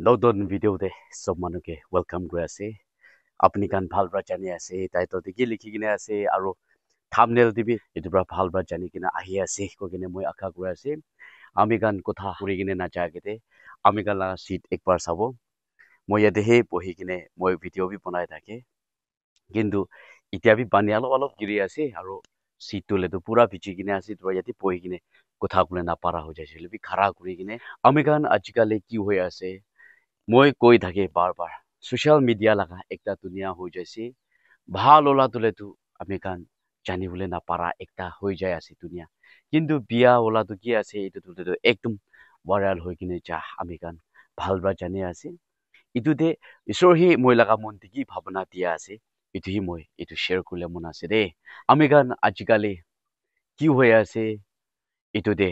নতুন ভিডিওতে সব মানুষকে ওয়েলকাম কৰে আছে আপনি কান ভাল পৰা জানি আছে টাইটল দিকে লিখি কিনে আছে আৰু থাম্বনেল দিবি এটো পৰা ভাল পৰা জানি কিনে আহি আছে কৈ কিনে মই আশা কৰি আছে আমি গান কথা কৰি কিনে নাযাগেতে আমি গান সিট একবাৰ চাব মই ইয়াতে হে পঢ়ি কিনে মই ভিডিও বি বনাই থাকে কিন্তু এতিয়া বি পানী অলপ অলপ গিৰি আছে আৰু সিটটো লেতো পুৰা ভিজি কিনে আছে তো ইয়াতে পঢ়ি কিনে কথা কোনে নাপাৰা হৈ যাইছিল বি খাৰা কৰি কিনে আমি গান আজিকালি কি হৈ আছে মই কৈ থাকে বাৰ বাৰ সোশ্যাল মিডিয়া লাগা একটা দুনিয়া হৈ যাইছে ভাল ওলা তুলেতো আমি কান জানিবলৈ নাপাৰা একটা হৈ যায় আছে দুনিয়া কিন্তু বিয়া ওলাটো কি আছে এইটো তুলেতো একদম ভাইরাল হৈ কিনে যা আমি কান ভালবা জানি আছে ইটোতে ঈশ্বৰ হি মই লাগা মন কি ভাৱনা দিয়া আছে ইটো হি মই এইটো শ্বেয়াৰ কৰিলে মন আছে দেই আমি কান আজিকালি কি হৈ আছে ইটোতে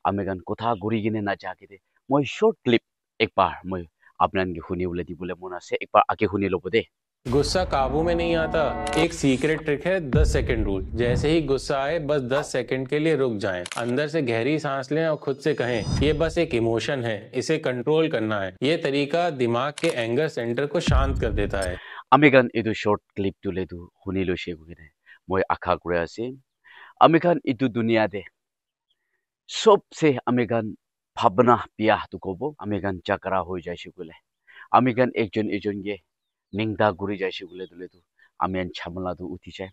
আমি কান কথা ঘূৰি কিনে নাযাকে মই শৰ্ট ক্লিপ একবাৰ মই আপনাকে শুনিবলৈ দিবলৈ মন আছে একবাৰ আগে শুনি ল'ব দে गुस्सा काबू में नहीं आता। एक सीक्रेट ट्रिक है 10 सेकंड रूल। जैसे ही गुस्सा आए बस 10 सेकंड के लिए रुक जाएं, अंदर से गहरी सांस लें और खुद से कहें ये बस एक इमोशन है, इसे कंट्रोल करना है। ये तरीका दिमाग के एंगर सेंटर को शांत कर देता है। আমি গান এইটো শৰ্ট ক্লিপ তুলেতো শুনি লৈছে কিনে মই আশা কৰি আছে আমি গান এইটো দুনিয়াতে সবচে আমি গান ভাৱনা বিয়াহটো ক'ব আমি গান জাগৰা হৈ যাইছো বোলে আমি গান একজন এজনকে নিংদা ঘূৰি যাইছো বোলে তুলেতো আমি আন চামলাটো উঠি যায়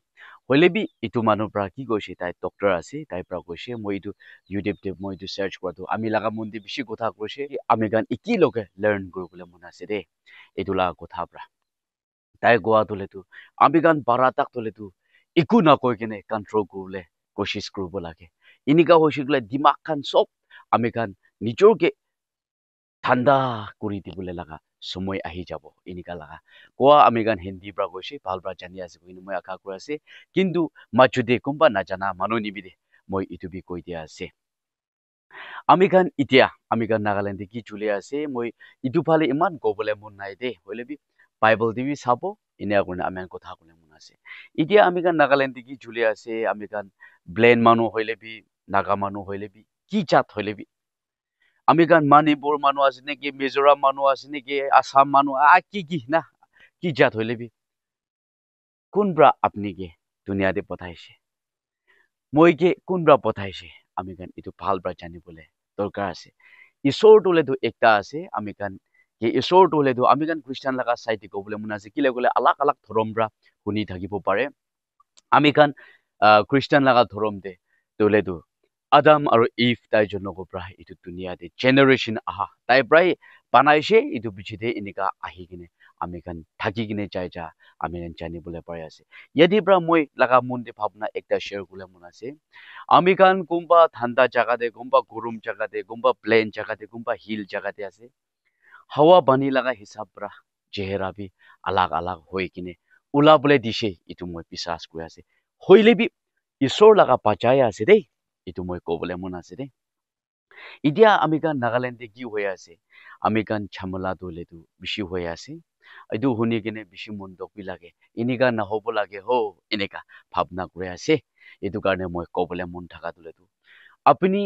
হলে বি ইটো মানুহ পৰা কি কৈছে তাই ডক্টৰ আছে তাইৰ পৰা কৈছে মই এইটো ইউটিউবতে মই এইটো চাৰ্চ কৰাটো আমি লাগা মন্দিৰ বেছি কথা কৈছে আমি গান একেলগে লাৰ্ণ কৰিবলৈ মন আছে দেই এইটো লাগা কথা পৰা তাই গোৱা তুলেতো আমি গান পাৰা তাক তুলেতো একো নকৈ কিনে কণ্ট্ৰল কৰিবলৈ কোচিছ কৰিব লাগে এনেকা হৈছে বোলে দিমাগ খান চব আমি গান নিজকে ঠাণ্ডা কৰি দিবলৈ লাগা সময় আহি যাব এনেকা লাগা কোৱা আমি গান হিন্দী পৰা কৈছে ভাল পৰা জানি আছে কিন্তু মই আশা কৰি আছে কিন্তু মাজতে কোনবা নাজানা মানুহ নিবিদে মই ইটো বি কৈ দিয়া আছে আমি গান এতিয়া আমি গান নাগালেণ্ডে কি চলি আছে মই ইটো ফালে ইমান ক'বলৈ মন নাই দেই হ'লে বি বাইবল টিভি চাব এনে কাৰণে আমি কথা ক'লে মন আছে এতিয়া আমি গান নাগালেণ্ডে কি চলি আছে আমি গান ব্লেন মানুহ হ'লে বি নাগা মানুহ হ'লে বি কি জাত হ'লে বি আমি গান মণিপুৰ মানুহ আছে নেকি মিজোৰাম মানুহ আছে নেকি আসাম মানুহ কি না কি জাত হ'লে বি কোনবা আপুনি কে দুনিয়াতে পঠাইছে মই কে কোনবা পঠাইছে আমি গান এইটো ভাল পৰা জানিবলৈ দৰকাৰ আছে ঈশ্বৰটো হ'লেতো একটা আছে আমি গান কি ঈশ্বৰটো হ'লেতো আমি গান খ্ৰীষ্টান লগা চাইতে ক'বলৈ মন আছে কিলে গ'লে আলাগ আলাগ ধৰ্ম পৰা শুনি থাকিব পাৰে আমি গান খ্ৰীষ্টান লগা ধৰ্ম দে তোলেতো আদাম আৰু ইভ তাই জন্মৰ পৰা এইটো দুনিয়াতে জেনেৰেশ্যন আহা তাই প্ৰায় বানাইছে এইটো পিছতে এনেকা আহি কিনে আমি গান থাকি কিনে যাই যা আমি গান জানিবলৈ পাই আছে ইয়াৰ পৰা মই লগা মন দে ভাৱনা একটা শ্বেয়াৰ কৰিবলৈ মন আছে আমি গান কোনবা ঠাণ্ডা জাগাতে কোনবা গৰম জাগাতে কোনবা প্লেন জাগাতে কোনবা হিল জাগাতে আছে হাৱা পানী লগা হিচাপ পৰা চেহেৰা বি আলাগ আলাগ হৈ কিনে ওলাবলৈ দিছে এইটো মই বিশ্বাস কৰি আছে হ'লে বি ঈশ্বৰ লগা পাচাই আছে দেই এইটো মই ক'বলৈ মন আছে দেই এতিয়া আমি গান নাগালেণ্ডে কি হৈ আছে আমি গান ঝামেলা দলেতো বেছি হৈ আছে এইটো শুনি কিনে বেছি মন দুখ বি লাগে এনেকা নহ'ব লাগে হ এনেকা ভাৱনা কৰি আছে এইটো কাৰণে মই ক'বলৈ মন থকা দলেতো আপুনি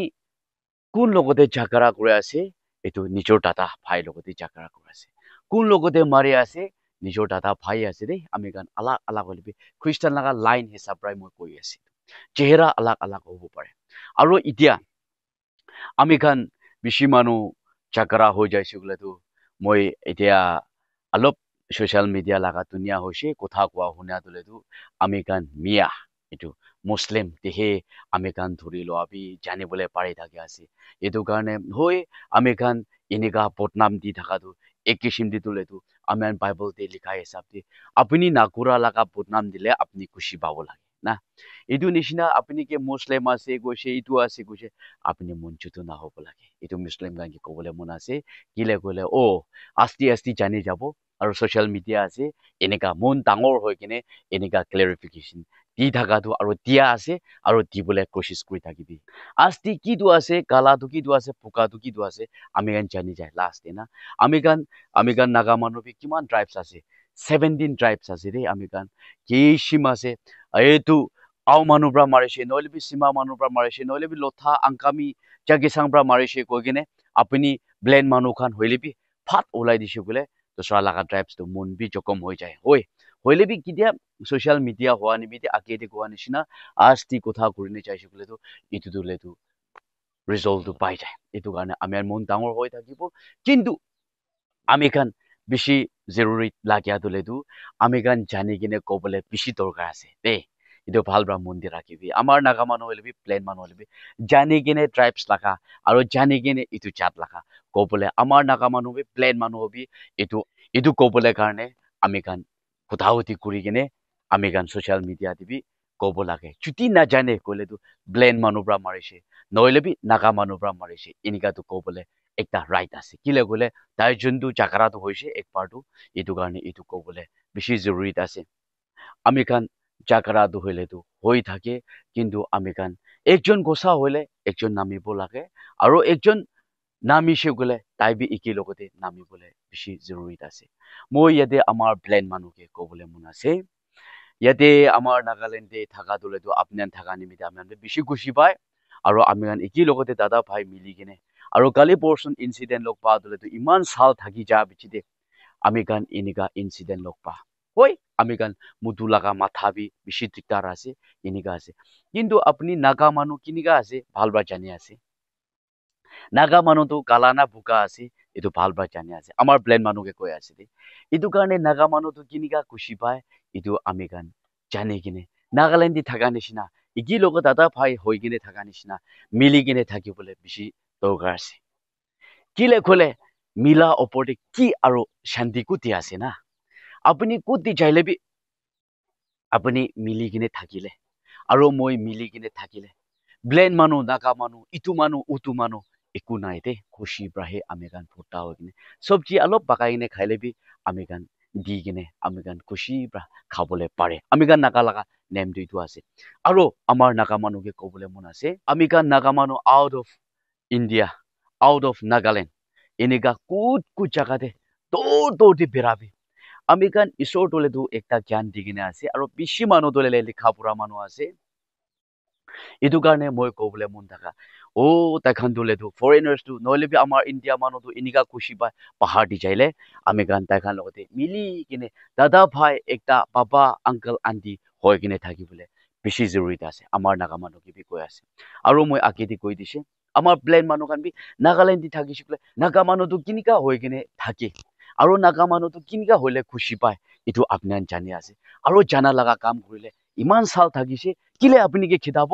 কোন লগতে ঝাগৰা কৰি আছে এইটো নিজৰ দাদা ভাই লগতে ঝাগৰা কৰি আছে কোন লগতে মাৰি আছে নিজৰ দাদা ভাই আছে দেই আমি গান আলাগ আলাগ হ'লে খ্ৰীষ্টান লগা লাইন হিচাপ পৰাই মই কৈ আছো চেহেৰা আলাগ আলাগ হ'ব পাৰে আৰু এতিয়া আমি গান বেছি মানুহ ঝাগৰা হৈ যাইছো বোলেতো মই এতিয়া অলপ সোশ্যাল মিডিয়া লগা দুনিয়া হৈছে কথা কোৱা শুনা তোলেতো আমি গান মিয়া এইটো মুছলিম তেহে আমি গান ধৰি লোৱা বি জানিবলৈ পাৰি থাকে আছে এইটো কাৰণে হৈ আমি গান এনেকা বদনাম দি থকাটো এক কিচিম দি তোলেতো আমি বাইবলতে লিখা হিচাপ দি আপুনি নাকুৰা লগা বদনাম দিলে আপুনি খুচি পাব লাগে না এইটো নিচিনা আপুনি কি মুছলিম আছে কৈছে এইটো আছে কৈছে আপুনি মঞ্চটো নহ'ব লাগে এইটো মুছলিম গান ক'বলৈ মন আছে কিলে ক'লে আস্তি আস্তি জানি যাব আৰু সোশ্যাল মিডিয়া আছে এনেকা মন ডাঙৰ হৈ কিনে এনেকা ক্লেৰিফিকেশ্যন দি থকাটো আৰু দিয়া আছে আৰু দিবলৈ কোচিছ কৰি থাকিবি আস্তি কিটো আছে কালাটো কিটো আছে পোকাটো কিটো আছে আমি গান জানি যায় লাষ্ট না আমি গান নাগা মানুহ কিমান ট্ৰাইবছ আছে 17 ট্ৰাইবছ আছে দেই আমি গান কিছিম আছে এইটো আও মানুহ পৰা মাৰিছে নহ'লে বি সীমা মানুহ পৰা মাৰিছে নহ'লে বি লথা আংকামি জাগিচাং পৰা মাৰিছে কৈ কিনে আপুনি ব্লেন মানুহ খান হ'লে বি ফাট ওলাই দিছে বোলে দোসৰা লাগা ট্ৰাইবছটো মন বি জকম হৈ যায় হয় হইলে বি কিতিয়া সোশ্যাল মিডিয়া হোৱা নিমিতে আকেদি কোৱা নিচিনা আস্তি কথা কৰিনে চাইছে বোলেতো ইটো দুলেতো ৰিজল্টটো পাই যায় এইটো কাৰণে আমাৰ মন ডাঙৰ হৈ থাকিব কিন্তু আমি খান বেছি জৰুৰী লাগিয়া দুলেতো আমি খান জানি কিনে ক'বলে বেছি দৰকাৰ আছে দেই itu bhal bra mondir rakibi amar naga manu holebi plain manu holebi jani gine tribes laka aro jani gine itu chat laka kobole amar naga manu bi plain manu hobi itu kobole karne ami kan kotauti kuri gine ami kan social media dibi kobo lage chuti na jane kole tu plain manu bra marise noile bi naga manu bra marise inika tu kobole ekta right ase kile gole tai jundu jakara tu hoise ek partu itu karne itu kobole beshi zoruri ase ami kan জাগৰা দু হইলেতো হৈ থাকে কিন্তু আমি কান একজন গোসা হইলে একজন নামিব লাগে আৰু একজন নামিছে গলে তাই বি একি লগতে নামিবলে বেছি জৰুৰী আছে মই ইয়াতে আমাৰ প্লেন মানুহকে ক'বলে মন আছে ইয়াতে আমাৰ নাগালেণ্ডে থাকা দলেতো আপনান থাকা নিমিতে আমি বেছি খুশি পায় আৰু আমি কান একি লগতে দাদা ভাই মিলি কিনে আৰু কালি পৰচন ইনসিডেন্ট লগ পা দলেতো ইমান সাল থাকি যা বিচিতে আমি কান ইনিকা ইনসিডেন্ট লগ পা হয় আমি কান মুদু লাগা মাথা বি বেশি দিগদার আছে এনিকা আছে কিন্তু আপনি নাগা মানুহ কিনিকা আছে ভালবা জানি আছে নাগা মানুহ তো কালা না বুকা আছে এটো ভালবা জানি আছে আমার প্লেন মানুহকে কৈ আছে দে এটো কাৰণে নাগা মানুহ তো কিনিকা খুশি পায় এটো আমি কান জানি কিনে নাগালেণ্ডি থাকা নিচিনা ইকি লগত দাদা ভাই হৈ কিনে থাকা নিচিনা মিলি কিনে থাকিবলৈ বেছি দৰকাৰ আছে কিলে কলে মিলা ওপৰতে কি আৰু শান্তি কুটি আছে না আপুনি কুটি চাইলে বি আপুনি মিলি কিনে থাকিলে আৰু মই মিলি কিনে থাকিলে ব্লেন মানুহ নাগা মানুহ ইটো মানুহ উটো মানুহ একো নাই দে খুশি ব্ৰাহে আমি গান ফুটা হৈ কিনে চব্জি অলপ বাকাই কিনে খাইলে বি আমি গান দি কিনে আমি গান খুশি ব্ৰা খাবলে পাৰে আমি গান নাগা লাগা নেম দুইটো আছে আৰু আমাৰ নাগা মানুহকে ক'বলে মন আছে আমি গান নাগা মানুহ out of India out of Nagaland এনেকা কুট জাগাতে দৌৰ দি বেৰাবি আমি কান ঈশ্বৰ দলেতো একটা জ্ঞান দি কিনে আছে আৰু বেছি মানুহ দলে লিখা পঢ়া মানুহ আছে এইটো কাৰণে মই ক'বলে মন থাকা তাইখান দলেতো ফৰেনাৰ্ছটো নহলে বি আমাৰ ইণ্ডিয়া মানুহটো এনেকা খুশি পায় পাহাৰ দি যাইলে আমি কান তাইখান লগতে মিলি কিনে দাদা ভাই একটা পাপা আংকল আন্টি হৈ কিনে থাকিবলৈ বেছি জৰুৰী আছে আমাৰ নাগা মানুহকে বি কৈ আছে আৰু মই আগেদি কৈ দিছে আমাৰ প্লেন মানুহ কান বি নাগালেণ্ড দি থাকিছে নাগা মানুহটো কেনেকা হৈ কিনে থাকে আৰু নাগা মানুহটো কিনকা হইলে খুশি পায় এটো আপনান জানি আছে আৰু জানা লাগা কাম কৰিলে ইমান সাল থাকিছে কিলে আপুনি কে খিদাব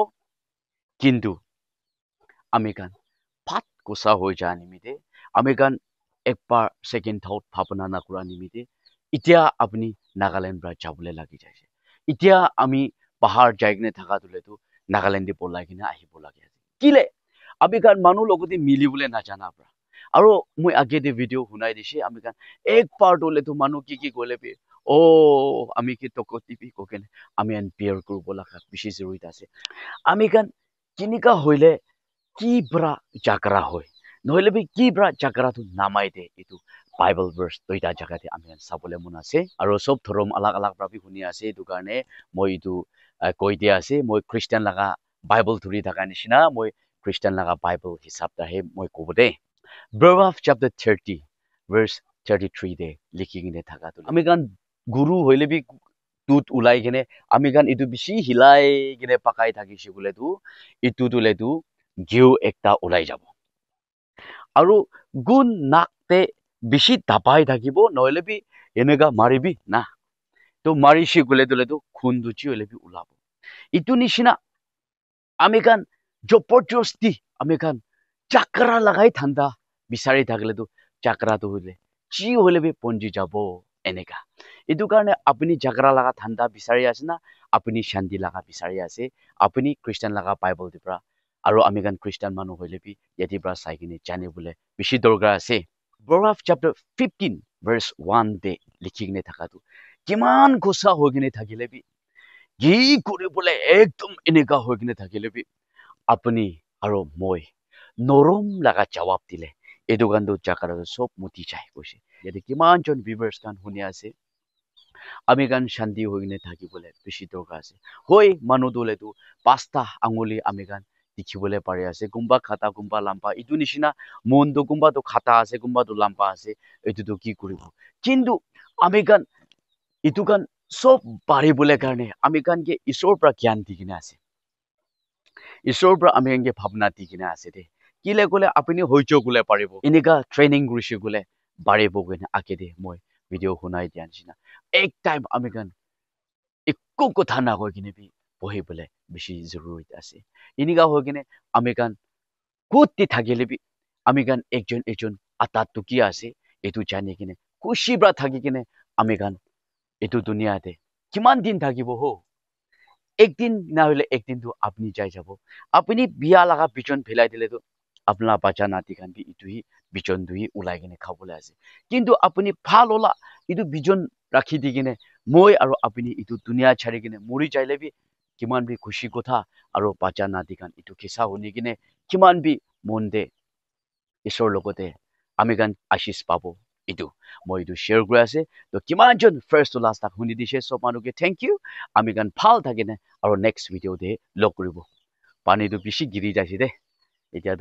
কিন্তু আমি কান ফাট কোসা হৈ যা নিমিতে আমি কান একবাৰ সেকেন্ড থাউট ভাবনা না কৰা নিমিতে ইতিয়া আপুনি নাগালেণ্ড ব্ৰা যাবলে লাগি যাইছে ইতিয়া আমি পাহাৰ যাই কিনে থাকা দলেতো নাগালেণ্ডে পলাই কিনে আহিব লাগে কিলে আমি কান মানুহ লগতে মিলিবলে নাজানা ব্ৰা আৰু মই আগেদি ভিডিঅ শুনাই দিছে আমি কান এক পাৰ্ট হলেতো মানুহ কি গলে বি আমি কি টকটিপি ককেনে আমি এন বিয়াৰ কৰিব লাগা বেছি জৰুৰী আছে আমি কান কিনিকা হইলে কি ব্ৰা জাগৰা হয় নহলে বি কি ব্ৰা জাগৰাটো নামাই দে এইটো বাইবেল ভাৰ্স দুইটা জাগাতে আমি চাবলে মন আছে আৰু সব ধৰ্ম আলাগ আলাগ ভাবে শুনি আছে এইটো কাৰণে মই এইটো কৈ দিয়া আছে মই খ্ৰীষ্টান লাগা বাইবেল ধৰি থাকা নিচিনা মই খ্ৰীষ্টান লাগা বাইবেল হিচাপ দাহে মই ক'ব দে Proverbs chapter 30 verse 33 de likhi gine thaka tu ami gan guru hoile bi tut ulai gine ami gan itu bisi hilai gine pakai thaki sigule tu itu tule tu giu ekta ulai jabo aru gun nakte bisi dabai thakibo noile bi enega maribi na to mari sigule tule tu khun duchi hoile bi ulabo itu nishina ami gan joporjosti ami gan chakra lagai thanda বিচাৰি থাকিলেতো চাকৰাটো হইলে কি হইলে B পঞ্জি যাব এনেকা এটো কাৰণে আপুনি জাগৰা লাগা ঠাণ্ডা বিচাৰি আছে না আপুনি শান্তি লাগা বিচাৰি আছে আপুনি খ্ৰীষ্টান লাগা বাইবেল দিপৰা আৰু আমি গান খ্ৰীষ্টান মানুহ হইলে বি ইয়াতি পৰা চাই কিনে জানে বোলে বেছি দৰকাৰ আছে Proverbs chapter 15 verse 1 de লিখি কিনে থাকাটো কিমান গোসা হৈ কিনে থাকিলে বি কি কৰিবলে একদম এনেকা হৈ কিনে থাকিলে বি আপুনি আৰু মই নৰম লাগা জবাব দিলে এই দোকানটো জাকাৰাটো সব মুতি যায় কৈছে ইয়াতে কিমানজন ভিউৱাৰ্ছ কান শুনি আছে আমি গান শান্তি হৈ কিনে থাকিবলৈ বেছি দৰকাৰ আছে হয় মানুহ দলেতো 5টা আঙুলি আমি গান দেখিবলৈ পাৰি আছে কোনবা খাতা কোনবা লাম্পা ইটো নিচিনা মনটো কোনবাটো খাতা আছে কোনবাটো লাম্পা আছে এইটোতো কি কৰিব কিন্তু আমি গান ইটো গান সব পাৰিবলৈ কাৰণে আমি গান কে ঈশ্বৰৰ পৰা জ্ঞান দি কিনে আছে ঈশ্বৰৰ পৰা আমি এনেকে ভাৱনা দি কিনে আছে দে কিলে ক'লে আপুনি হৈছ গ'লে পাৰিব এনেকা ট্ৰেইনিং কৰিছে গ'লে পাৰিব কিনে আগে দে মই ভিডিঅ' শুনাই দিয়া নিচিনা এক টাইম আমি গান একো কথা নকৈ কিনে পঢ়িবলৈ বেছি জৰুৰী আছে এনেকা হৈ কিনে আমি গান ক'ত থাকিলে আমি গান একজন আটাটো কি আছে এইটো জানি কিনে খুশি পৰা থাকি কিনে আমি গান এইটো দুনিয়াতে কিমান দিন থাকিব হো একদিন না হলে একদিনটো আপনি যাই যাব আপনি বিয়া লাগা বিজন ফেলাই দিলেতো আপনার বাচ্চা নাতি খান ইটুহি বিজন দুহি ওলাই কিনে খাবলৈ আছে কিন্তু আপনি ভাল হলা ইটো বিজন ৰাখি দি কিনে মই আৰু আপনি ইটো দুনিয়া ছাড়ি কিনে মৰি যাইলে কিমান খুশি কথা আৰু বাচ্চা নাতি খান ইটো কিসা শুনি কিনে কিমান মন দে ঈশ্বৰৰ লগতে আমি গান আশীষ পাব ইটো মই ইটো শ্বেয়াৰ কৰি আছে তো কিমানজন ফাৰ্ষ্ট টু লাষ্ট তাক শুনি দিছে সব মানুহকে থেংক ইউ আমি গান ভাল থাকে নে আৰু নেক্সট ভিডিঅ'তে লগ কৰিব পানীটো বেছি গিৰি যাইছে দে এতিয়া